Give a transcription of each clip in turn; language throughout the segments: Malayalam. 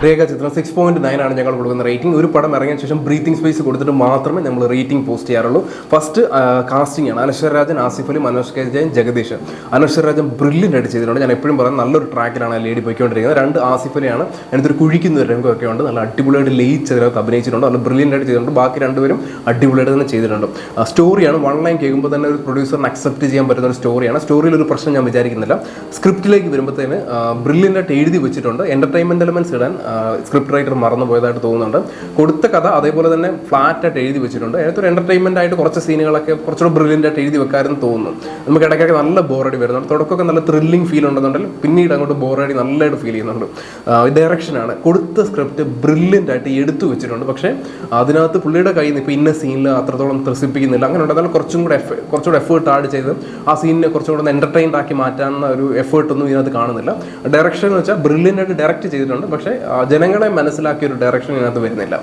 രേഖാചിത്രം 6.9 ആണ് ഞങ്ങൾ കൊടുക്കുന്ന റേറ്റിംഗ്. ഒരു പടം ഇറങ്ങിയ ശേഷം ബ്രീത്തിങ് സ്പേസ് കൊടുത്തിട്ട് മാത്രമേ നമ്മൾ റേറ്റിംഗ് പോസ്റ്റ് ചെയ്യാറുള്ളൂ. ഫസ്റ്റ് കാസ്റ്റിംഗ് ആണ്. അനശ്വര രാജൻ, ആസിഫ് അലി, മനോജ് കെ ജയൻ, ജഗദീഷ്. അനശ്വര രാജൻ ബ്രില്യൻ്റ് ആയിട്ട് ചെയ്തിട്ടുണ്ട്. ഞാൻ എപ്പോഴും പറയാം നല്ലൊരു ട്രാക്കിലാണ് ലേഡി പോയിക്കൊണ്ടിരിക്കുന്നത്. 2 ആസിഫ് അലിയാണ്. അതിനകത്തൊരു കുഴിക്കുന്ന ഒരു രംഗമൊക്കെ ഉണ്ട്. നല്ല അടിപൊളിയായിട്ട് ലയിച്ച് അതിനകത്ത് അഭിനയിച്ചിട്ടുണ്ട്. നല്ല ബ്രില്യൻ്റ് ആയിട്ട് ചെയ്തിട്ടുണ്ട്. ബാക്കി 2 പേരും അടിപൊളിയായിട്ട് തന്നെ ചെയ്തിട്ടുണ്ട്. സ്റ്റോറിയാണ് 1 ലൈൻ കേൾക്കുമ്പോൾ തന്നെ ഒരു പ്രൊഡ്യൂസറിന് അക്സെപ്റ്റ് ചെയ്യാൻ പറ്റുന്ന ഒരു സ്റ്റോറിയാണ്. സ്റ്റോറിയിൽ ഒരു പ്രശ്നം ഞാൻ വിചാരിക്കുന്നില്ല. സ്ക്രിപ്റ്റിലേക്ക് വരുമ്പോഴത്തേന് ബ്രില്യൻ്റ് ആയിട്ട് എഴുതി വെച്ചിട്ടുണ്ട്. എൻ്റർടൈൻമെൻറ്റ് എലമെൻറ്റ്സ് ഇടാൻ സ്ക്രിപ്റ്റ് റൈറ്റർ മറന്നു പോയതായിട്ട് തോന്നുന്നുണ്ട്. കൊടുത്ത കഥ അതേപോലെ തന്നെ ഫ്ലാറ്റായിട്ട് എഴുതി വെച്ചിട്ടുണ്ട്. അതിനകത്തൊരു എൻ്റർടൈൻമെൻ്റ് ആയിട്ട് കുറച്ച് സീനുകളൊക്കെ കുറച്ചുകൂടെ ബ്രില്യൻ്റ് ആയിട്ട് എഴുതി വെക്കാമെന്ന് തോന്നുന്നു. നമുക്ക് ഇടയ്ക്കൊക്കെ നല്ല ബോറടി വരുന്നുണ്ട്. തുടക്കമൊക്കെ നല്ല ത്രില്ലിംഗ് ഫീൽ ഉണ്ടെന്നുണ്ടെങ്കിൽ പിന്നീട് അങ്ങോട്ട് ബോറടി നല്ലതായിട്ട് ഫീൽ ചെയ്യുന്നുണ്ട്. ഡയറക്ഷനാണ്. കൊടുത്ത സ്ക്രിപ്റ്റ് ബ്രില്യൻ്റ് ആയിട്ട് എടുത്തു വെച്ചിട്ടുണ്ട്. പക്ഷേ അതിനകത്ത് പുള്ളിയുടെ കയ്യിൽ നിന്ന് ഇപ്പോൾ ഇന്ന സീനിൽ അത്രത്തോളം ത്രസിപ്പിക്കുന്നില്ല. അങ്ങനെ ഉണ്ടെന്നാൽ കുറച്ചുകൂടെ എഫേർട്ട് ആഡ് ചെയ്ത് ആ സീനിനെ കുറച്ചുകൂടെ എൻ്റർടൈൻഡ് ആക്കി മാറ്റാവുന്ന ഒരു എഫേർട്ടൊന്നും ഇതിനകത്ത് കാണുന്നില്ല. ഡയറക്ഷൻ എന്ന് വെച്ചാൽ ബ്രില്യൻ്റ് ആയിട്ട് ഡയറക്റ്റ് ചെയ്തിട്ടുണ്ട്. പക്ഷേ ജനങ്ങളെ മനസ്സിലാക്കിയ ഒരു ഡയറക്ഷൻ ഇതിനകത്ത് വരുന്നില്ല.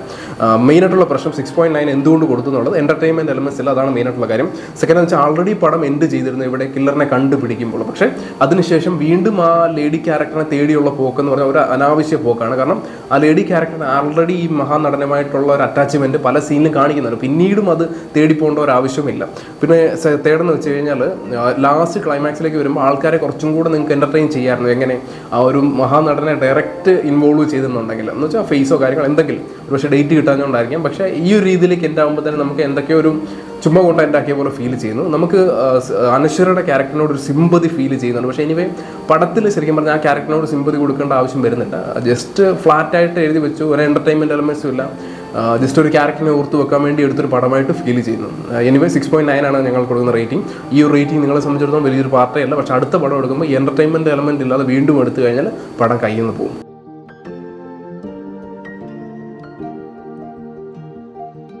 മെയിനായിട്ടുള്ള പ്രശ്നം 6.9 എന്തുകൊണ്ട് കൊടുത്തു എന്നുള്ളത് എൻ്റർടൈൻമെൻറ്റ് എലമെൻറ്റ്സ് ഇല്ല. അതാണ് മെയിനായിട്ടുള്ള കാര്യം. സെക്കൻഡ് എന്ന് വെച്ചാൽ ആൾറെഡി പടം എൻഡ് ചെയ്തിരുന്നു ഇവിടെ കില്ലറിനെ കണ്ടുപിടിക്കുമ്പോൾ. പക്ഷേ അതിനുശേഷം വീണ്ടും ആ ലേഡി ക്യാരക്ടറിനെ തേടിയുള്ള പോക്കെന്ന് പറഞ്ഞാൽ ഒരു അനാവശ്യ പോക്കാണ്. കാരണം ആ ലേഡി ക്യാരക്ടറിന് ആൾറെഡി ഈ മഹാനടനുമായിട്ടുള്ള ഒരു അറ്റാച്ച്മെൻറ്റ് പല സീനിലും കാണിക്കുന്നുണ്ട്. പിന്നീടും അത് തേടിപ്പോകേണ്ട ഒരു ആവശ്യമില്ല. പിന്നെ തേടെന്ന് വെച്ച് കഴിഞ്ഞാൽ ലാസ്റ്റ് ക്ലൈമാക്സിലേക്ക് വരുമ്പോൾ ആൾക്കാരെ കുറച്ചും കൂടെ നിങ്ങൾക്ക് എൻ്റർടൈൻ ചെയ്യാമായിരുന്നു. എങ്ങനെ ആ ഒരു മഹാനടനെ ഡയറക്റ്റ് ഇൻവോൾവ് ചെയ്തിട്ടുണ്ടെങ്കിൽ എന്ന് വെച്ചാൽ ഫേസോ കാര്യങ്ങൾ എന്തെങ്കിലും ഒരു പക്ഷേ ഡേറ്റ് കിട്ടാഞ്ഞുകൊണ്ടായിരിക്കാം. പക്ഷേ ഈ ഒരു രീതിയിലേക്ക് എൻ്റെ ആകുമ്പോൾ തന്നെ നമുക്ക് എന്തൊക്കെയോ ഒരു ചുമ്മാ കോണ്ടന്റ് ആക്കിയ പോലെ ഫീൽ ചെയ്യുന്നു. നമുക്ക് അനശ്വരയുടെ ക്യാരക്ടറിനോട് ഒരു സിമ്പതി ഫീൽ ചെയ്യുന്നുണ്ട്. പക്ഷേ എനിവേ പടത്തിൽ ശരിക്കും പറഞ്ഞാൽ ആ ക്യാരക്ടറിനോട് സിമ്പതി കൊടുക്കേണ്ട ആവശ്യം വരുന്നില്ല. ജസ്റ്റ് ഫ്ലാറ്റായിട്ട് എഴുതി വെച്ചു. ഒരു എൻ്റർടൈൻമെൻറ്റ് എലമെൻറ്റ്സും ഇല്ല. ജസ്റ്റ് ഒരു ക്യാരക്ടറിനെ ഓർത്ത് വെക്കാൻ വേണ്ടി എടുത്തൊരു പടമായിട്ട് ഫീൽ ചെയ്യുന്നു. എനിവേ 6.9 ആണ് ഞങ്ങൾ കൊടുക്കുന്ന റേറ്റിംഗ്. ഈ ഒരു റേറ്റിംഗ് നിങ്ങളെ സംബന്ധിച്ചിടത്തോളം വലിയൊരു പാർട്ടേ അല്ല. പക്ഷേ അടുത്ത പടം എടുക്കുമ്പോൾ എൻ്റർടൈൻമെൻറ്റ് എലമെൻറ്റ് ഇല്ലാതെ വീണ്ടും എടുത്തു കഴിഞ്ഞാൽ പടം കയ്യിൽ നിന്ന് പോകും.